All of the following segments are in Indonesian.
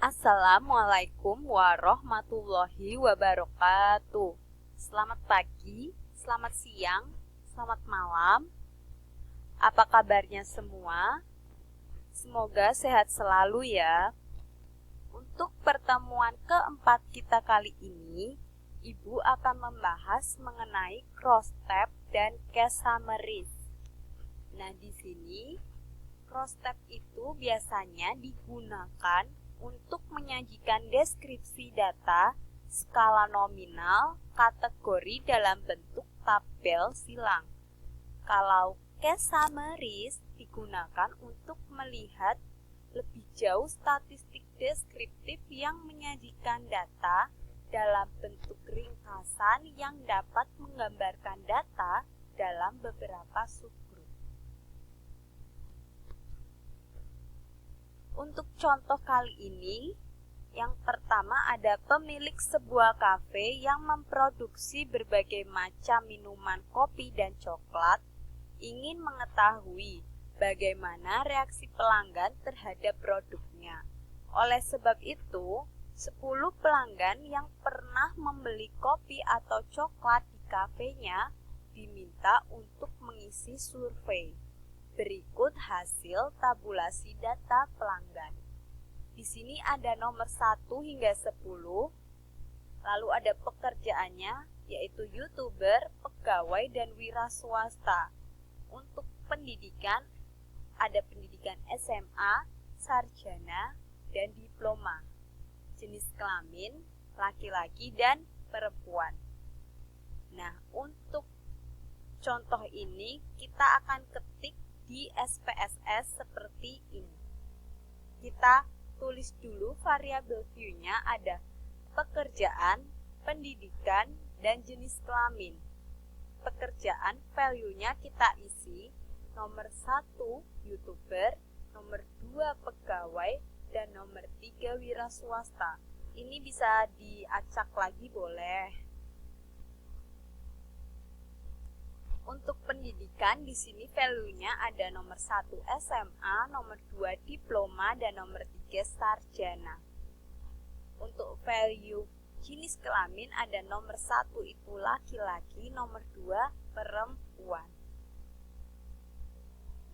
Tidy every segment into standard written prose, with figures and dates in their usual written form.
Assalamualaikum warahmatullahi wabarakatuh. Selamat pagi, selamat siang, selamat malam. Apa kabarnya semua? Semoga sehat selalu ya. Untuk pertemuan keempat kita kali ini, Ibu akan membahas mengenai crosstab dan case summaries. Nah, di sini crosstab itu biasanya digunakan untuk menyajikan deskripsi data, skala nominal, kategori dalam bentuk tabel silang. Kalau case summaries digunakan untuk melihat lebih jauh statistik deskriptif yang menyajikan data dalam bentuk ringkasan yang dapat menggambarkan data dalam beberapa subgroup. Untuk contoh kali ini, yang pertama ada pemilik sebuah kafe yang memproduksi berbagai macam minuman kopi dan coklat, ingin mengetahui bagaimana reaksi pelanggan terhadap produknya. Oleh sebab itu, 10 pelanggan yang pernah membeli kopi atau coklat di kafenya diminta untuk mengisi survei. Berikut hasil tabulasi data pelanggan. Di sini ada nomor 1 hingga 10, lalu ada pekerjaannya, yaitu YouTuber, pegawai, dan wira swasta. Untuk pendidikan, ada pendidikan SMA, sarjana, dan diploma. Jenis kelamin, laki-laki dan perempuan. Nah, untuk contoh ini kita akan ketik di SPSS seperti ini. Kita tulis dulu variabel view-nya ada pekerjaan, pendidikan, dan jenis kelamin. Pekerjaan value-nya kita isi nomor 1 YouTuber, nomor 2 pegawai, dan nomor 3 wira swasta. Ini bisa diacak lagi boleh. Untuk pendidikan, di sini value-nya ada nomor 1 SMA, nomor 2 diploma, dan nomor 3 sarjana. Untuk value jenis kelamin ada nomor 1 itu laki-laki, nomor 2 perempuan.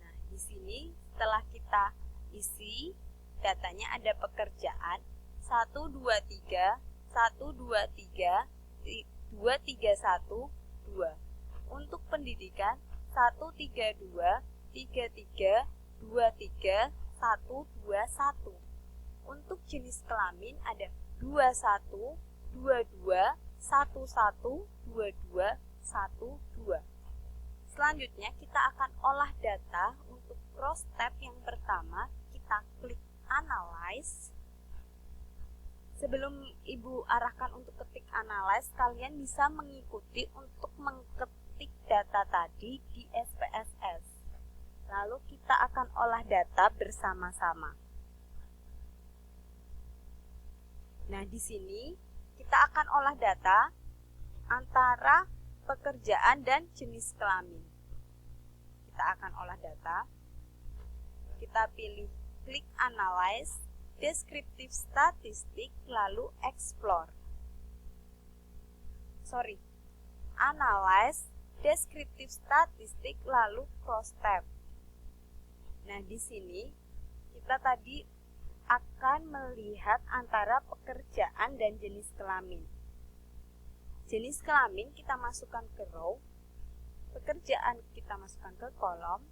Nah, di sini setelah kita isi, datanya ada pekerjaan 1, 2, 3, 1, 2, 3, 2, 3, 1, 2. Untuk pendidikan 1, 3, 2, 3, 3, 2, 3, 1, 2, 1. Untuk jenis kelamin ada 21, 22, 11, 22, 12. Selanjutnya kita akan olah data. Untuk crosstab yang pertama kita klik analyze. Sebelum Ibu arahkan untuk ketik analyze, kalian bisa mengikuti untuk mengketik data tadi di SPSS. Lalu kita akan olah data bersama-sama. Nah, di sini kita akan olah data antara pekerjaan dan jenis kelamin. Kita akan olah data. Kita pilih klik analyze, descriptive statistik, lalu explore. Analyze, descriptive statistik, lalu crosstab. Nah, di sini kita tadi akan melihat antara pekerjaan dan jenis kelamin. Jenis kelamin kita masukkan ke row, pekerjaan kita masukkan ke kolom.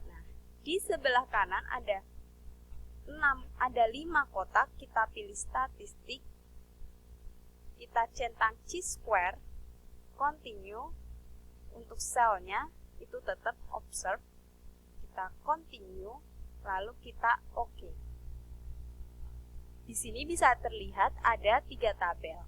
Nah, di sebelah kanan ada 5 kotak, kita pilih statistik. Kita centang chi-square, continue. Untuk selnya itu tetap observe. Kita continue, lalu kita OK. Di sini bisa terlihat ada 3 tabel.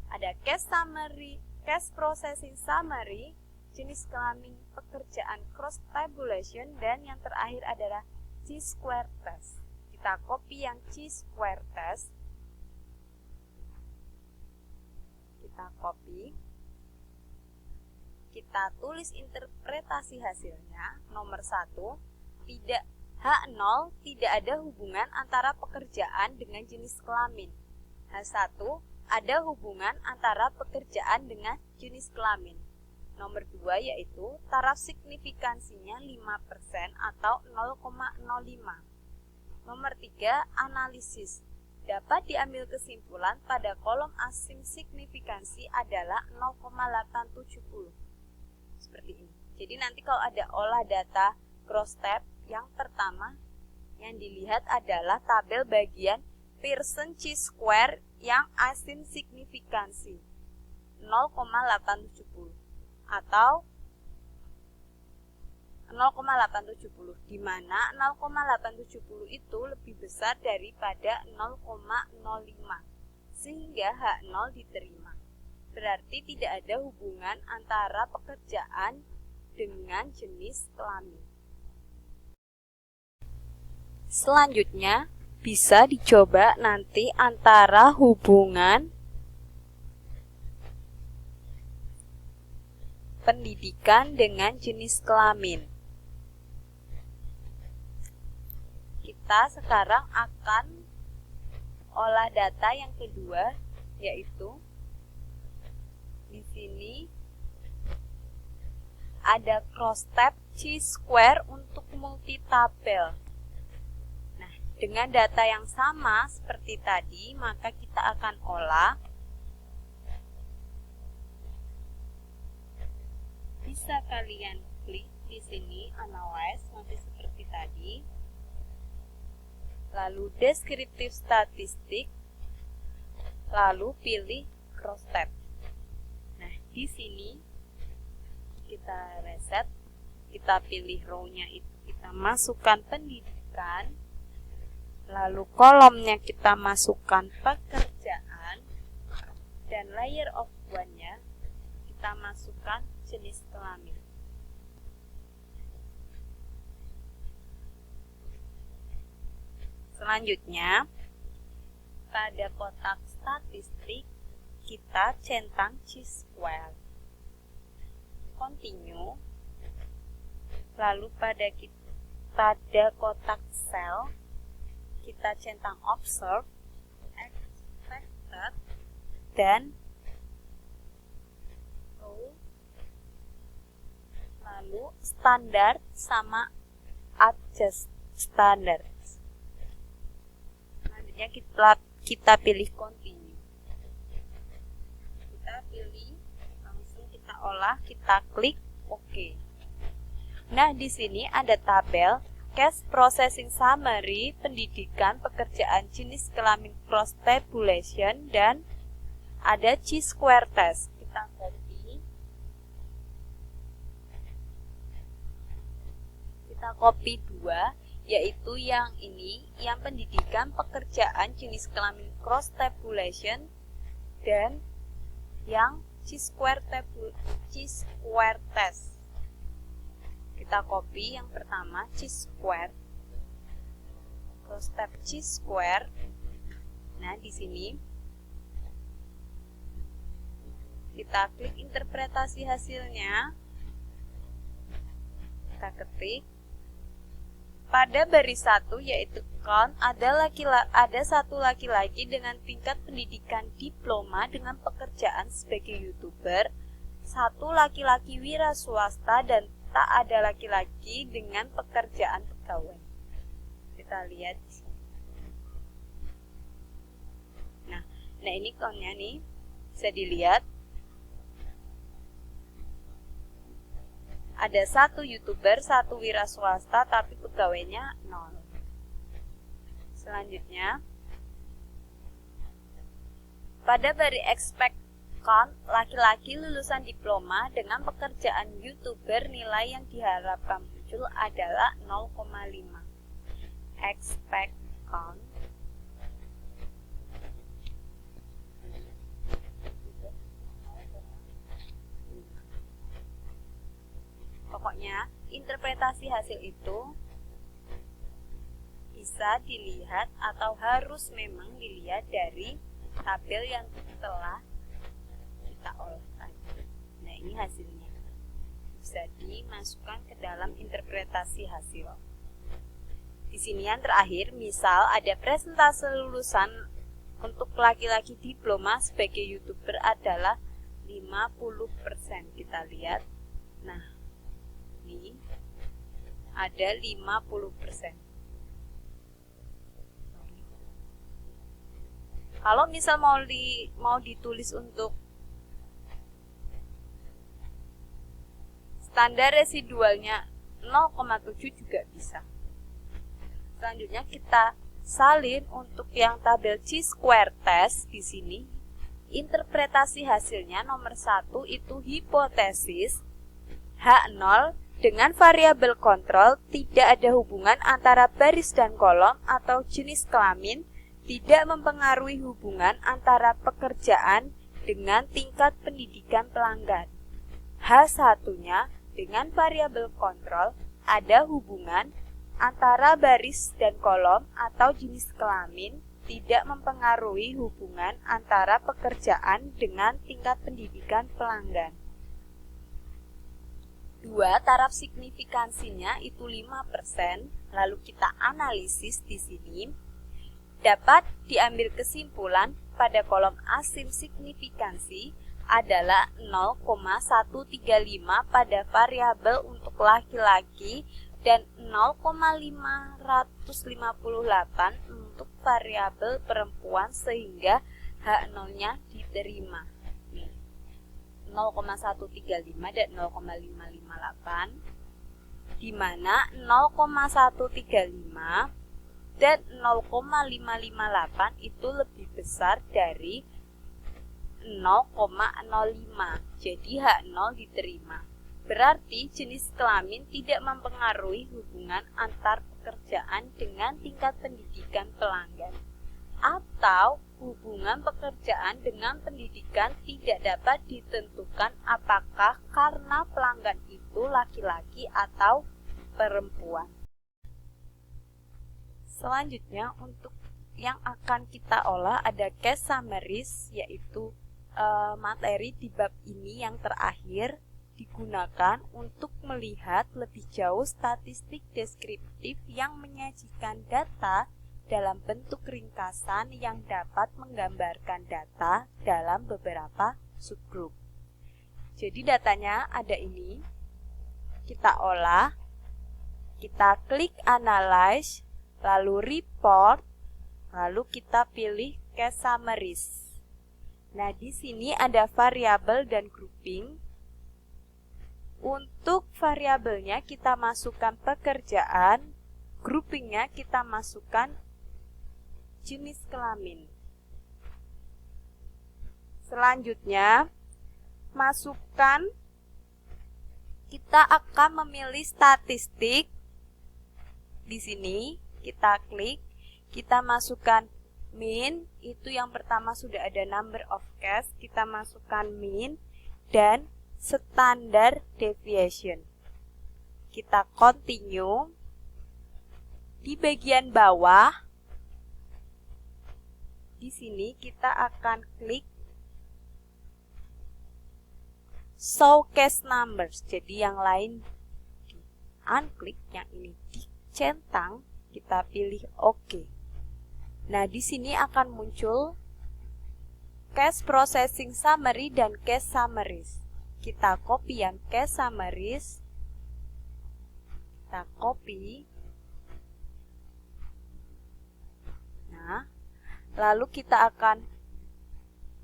Ada case summary, case processing summary, jenis kelamin, pekerjaan, cross tabulation, dan yang terakhir adalah chi-square test. Kita copy yang chi-square test. Kita copy. Kita tulis interpretasi hasilnya. Nomor 1, tidak H0 tidak ada hubungan antara pekerjaan dengan jenis kelamin. H1 ada hubungan antara pekerjaan dengan jenis kelamin. Nomor 2 yaitu taraf signifikansinya 5% atau 0,05. Nomor 3 analisis. Dapat diambil kesimpulan pada kolom asim signifikansi adalah 0,870. Seperti ini. Jadi nanti kalau ada olah data cross tab, yang pertama yang dilihat adalah tabel bagian Pearson chi-square yang asim signifikansi 0,870 atau 0,870, di mana 0,870 itu lebih besar daripada 0,05 sehingga H0 diterima. Berarti tidak ada hubungan antara pekerjaan dengan jenis kelamin. Selanjutnya bisa dicoba nanti antara hubungan pendidikan dengan jenis kelamin. Kita sekarang akan olah data yang kedua, yaitu di sini ada cross tab chi-square untuk multitabel. Nah, dengan data yang sama seperti tadi, maka kita akan olah. Bisa kalian klik di sini analyze, nanti seperti tadi. Lalu deskriptif statistik, lalu pilih cross tab. Nah, di sini kita reset, kita pilih row-nya itu, kita masukkan pendidikan, lalu kolomnya kita masukkan pekerjaan, dan layer of one-nya kita masukkan jenis kelamin. Selanjutnya, pada kotak statistik kita centang chi-square, continue, lalu pada kotak cell kita centang observe, expected, dan row, lalu standar sama adjust standard. Selanjutnya kita pilih continue. Kita pilih, langsung kita olah, kita klik OK. Nah, di sini ada tabel Case Processing Summary, pendidikan, pekerjaan, jenis kelamin, cross tabulation, dan ada chi-square test. Kita copy dua, yaitu yang ini, yang pendidikan, pekerjaan, jenis kelamin, cross tabulation, dan yang chi-square test. Kita copy yang pertama, chi-square, cross tab chi-square. Nah, di sini kita klik interpretasi hasilnya, kita ketik. Pada baris 1 yaitu count, ada satu laki-laki dengan tingkat pendidikan diploma dengan pekerjaan sebagai YouTuber, satu laki-laki wira swasta, dan tak ada laki-laki dengan pekerjaan pegawai. Kita lihat. Nah ini countnya nih, bisa dilihat. Ada satu YouTuber, satu wira swasta, tapi pegawainya 0. Selanjutnya, pada baris expect count, laki-laki lulusan diploma dengan pekerjaan YouTuber, nilai yang diharapkan muncul adalah 0,5. Expect count. Pokoknya, interpretasi hasil itu bisa dilihat atau harus memang dilihat dari tabel yang telah kita olah tadi. Nah, ini hasilnya. Bisa dimasukkan ke dalam interpretasi hasil. Di sini yang terakhir, misal ada presentase lulusan untuk laki-laki diploma sebagai YouTuber adalah 50%. Kita lihat. Nah, ini ada 50%. Kalau misal mau ditulis untuk standar residualnya 0,7 juga bisa. Selanjutnya kita salin untuk yang tabel chi-square test di sini. Interpretasi hasilnya nomor 1 itu hipotesis H0 dengan variabel kontrol tidak ada hubungan antara baris dan kolom atau jenis kelamin, tidak mempengaruhi hubungan antara pekerjaan dengan tingkat pendidikan pelanggan. H1-nya dengan variabel kontrol ada hubungan antara baris dan kolom atau jenis kelamin, tidak mempengaruhi hubungan antara pekerjaan dengan tingkat pendidikan pelanggan. 2. Taraf signifikansinya itu 5%, lalu kita analisis di sini. Dapat diambil kesimpulan pada kolom asim signifikansi adalah 0,135 pada variabel untuk laki-laki dan 0,558 untuk variabel perempuan sehingga H0-nya diterima. 0,135 dan 0,558, di mana 0,135 dan 0,558 itu lebih besar dari 0,05. Jadi H0 diterima. Berarti jenis kelamin tidak mempengaruhi hubungan antar pekerjaan dengan tingkat pendidikan pelanggan. Atau hubungan pekerjaan dengan pendidikan tidak dapat ditentukan apakah karena pelanggan itu laki-laki atau perempuan. Selanjutnya untuk yang akan kita olah ada case summaries, yaitu materi di bab ini yang terakhir digunakan untuk melihat lebih jauh statistik deskriptif yang menyajikan data dalam bentuk ringkasan yang dapat menggambarkan data dalam beberapa subgroup. Jadi datanya ada ini, kita olah, kita klik analyze, lalu report, lalu kita pilih case summaries. Nah, di sini ada variabel dan grouping. Untuk variabelnya kita masukkan pekerjaan, groupingnya kita masukkan jenis kelamin. Selanjutnya, kita akan memilih statistik. Di sini kita klik, kita masukkan mean, itu yang pertama sudah ada number of case, kita masukkan mean dan standard deviation. Kita continue. Di bagian bawah, di sini kita akan klik show case numbers. Jadi yang lain di unklik, yang ini dicentang, kita pilih OK. Nah, di sini akan muncul case processing summary dan case summaries. Kita copy yang case summaries, kita copy. Nah, lalu kita akan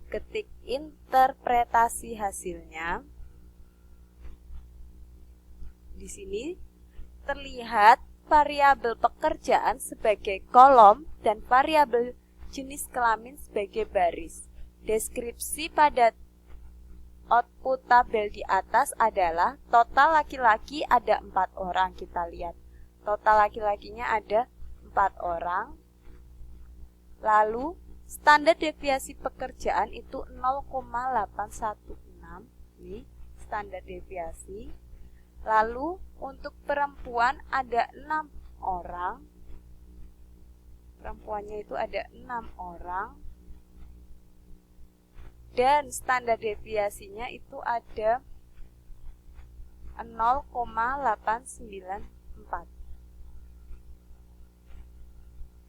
ketik interpretasi hasilnya. Di sini terlihat variabel pekerjaan sebagai kolom dan variabel jenis kelamin sebagai baris. Deskripsi pada output tabel di atas adalah total laki-laki ada 4 orang. Kita lihat total laki-lakinya ada 4 orang. Lalu standar deviasi pekerjaan itu 0,816. Ini standar deviasi. Lalu untuk perempuan ada 6 orang. Perempuannya itu ada 6 orang. Dan standar deviasinya itu ada 0,894.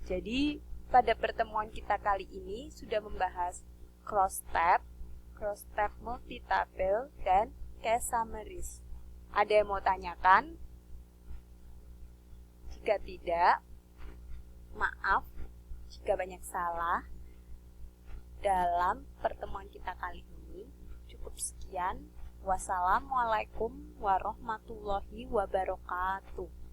Jadi pada pertemuan kita kali ini sudah membahas cross tab multitable, dan case summaries. Ada yang mau tanyakan? Jika tidak, maaf jika banyak salah dalam pertemuan kita kali ini. Cukup sekian. Wassalamualaikum warahmatullahi wabarakatuh.